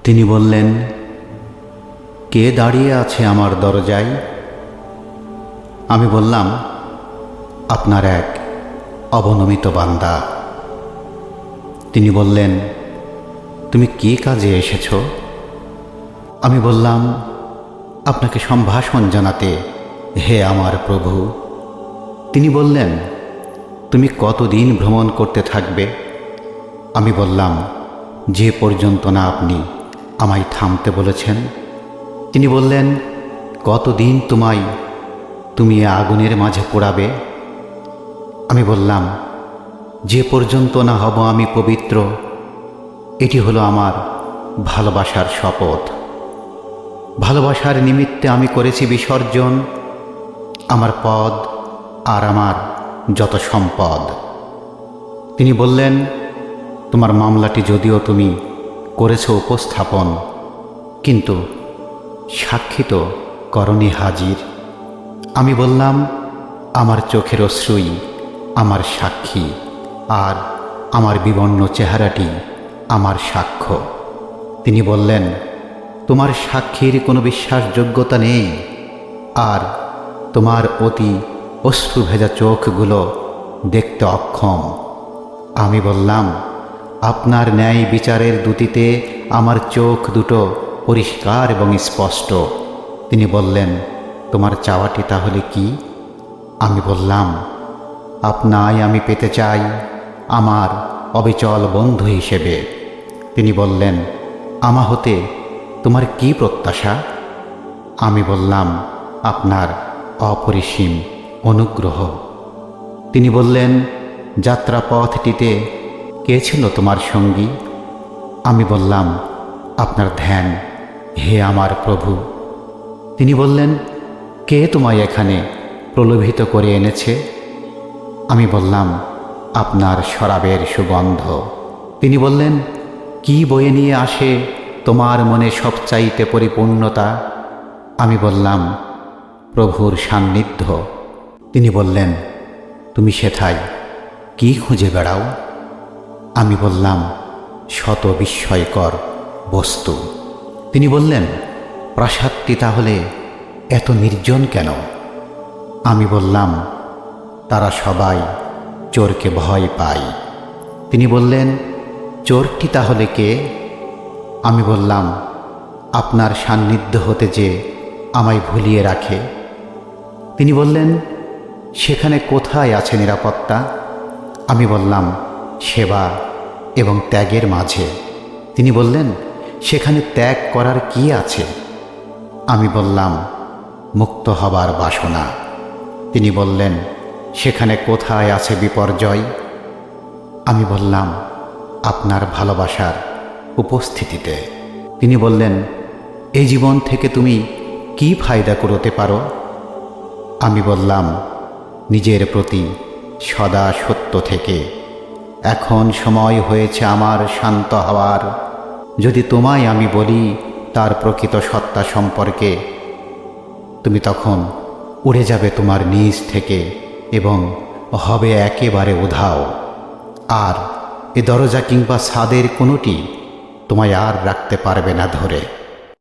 তিনি বললেন, কে দাঁড়িয়ে আছে আমার দরজায়? আমি বললাম, আপনার এক অবনমিত বান্দা। তিনি বললেন, তুমি কী কাজে এসেছ? আমি বললাম, আপনাকে সম্ভাষণ জানাতে, হে আমার প্রভু। তিনি বললেন, তুমি কতদিন ভ্রমণ করতে থাকবে? আমি বললাম, যে পর্যন্ত না আপনি আমায় থামতে বলেছেন। তিনি বললেন, কতদিন তুমি এ আগুনের মাঝে পোড়াবে? আমি বললাম, যে পর্যন্ত না হব আমি পবিত্র। এটি হলো আমার ভালোবাসার শপথ। ভালোবাসার নিমিত্তে আমি করেছি বিসর্জন আমার পদ আর আমার যত সম্পদ। তিনি বললেন, তোমার মামলাটি যদিও তুমি করেছো উপস্থাপন, কিন্তু সাক্ষী তো করনি হাজির। আমি বললাম, আমার চোখের অশ্রুই আমার সাক্ষী, আর আমার বিবর্ণ চেহারাটি আমার সাক্ষ্য। তিনি বললেন, তোমার সাক্ষীর কোনো বিশ্বাসযোগ্যতা নেই, আর তোমার অতি অশ্রু ভেজা চোখগুলো দেখতে অক্ষম। আমি বললাম, আপনার ন্যায় বিচারের দ্যুতিতে আমার চোখ দুটো পরিষ্কার এবং স্পষ্ট। তিনি বললেন, তোমার চাওয়াটি তাহলে কি? আমি বললাম, আপনায় আমি পেতে চাই আমার অবিচল বন্ধু হিসেবে। তিনি বললেন, আমা হতে তোমার কি প্রত্যাশা? আমি বললাম, আপনার অপরিসীম অনুগ্রহ। তিনি বললেন, যাত্রাপথটিতে কে ছিল তোমার সঙ্গী? আমি বললাম, আপনার ধ্যান, হে আমার প্রভু। তিনি বললেন, কে তোমায় এখানে প্রলোভিত করে এনেছে? আমি বললাম, আপনার শরাবের সুগন্ধ। তিনি বললেন, কি বয়ে নিয়ে আসে তোমার মনে সবচাইতে পরিপূর্ণতা? আমি বললাম, প্রভুর সান্নিধ্য। তিনি বললেন, তুমি সেথায় কি খুঁজে বেড়াও? আমি বললাম, শত বিস্ময়কর বস্তু। তিনি বললেন, প্রাসাদটি তাহলে এত নির্জন কেন? আমি বললাম, তারা সবাই চোরকে ভয় পায়। তিনি বললেন, চোরটি তাহলে কে? আমি বললাম, আপনার সান্নিধ্য হতে যে আমায় ভুলিয়ে রাখে। তিনি বললেন, সেখানে কোথায় আছে নিরাপত্তা? আমি বললাম, সেবা এবং ত্যাগের মাঝে। তিনি বললেন, সেখানে ত্যাগ করার কি আছে? আমি বললাম, মুক্ত হবার বাসনা। তিনি বললেন, সেখানে কোথায় আছে বিপর্যয়? আমি বললাম, আপনার ভালোবাসার উপস্থিতিতে। তিনি বললেন, এই জীবন থেকে তুমি কি ফায়দা করতে পারো? আমি বললাম, নিজের প্রতি সদা সত্য থেকে। এখন সময় হয়েছে আমার শান্ত হওয়ার। যদি তোমায় আমি বলি তার প্রকৃত সত্তা সম্পর্কে, তুমি তখন উড়ে যাবে তোমার নিজ থেকে এবং হবে একেবারে উধাও। আর এ দরজা কিংবা ছাদের কোনোটি তোমায় আর রাখতে পারবে না ধরে।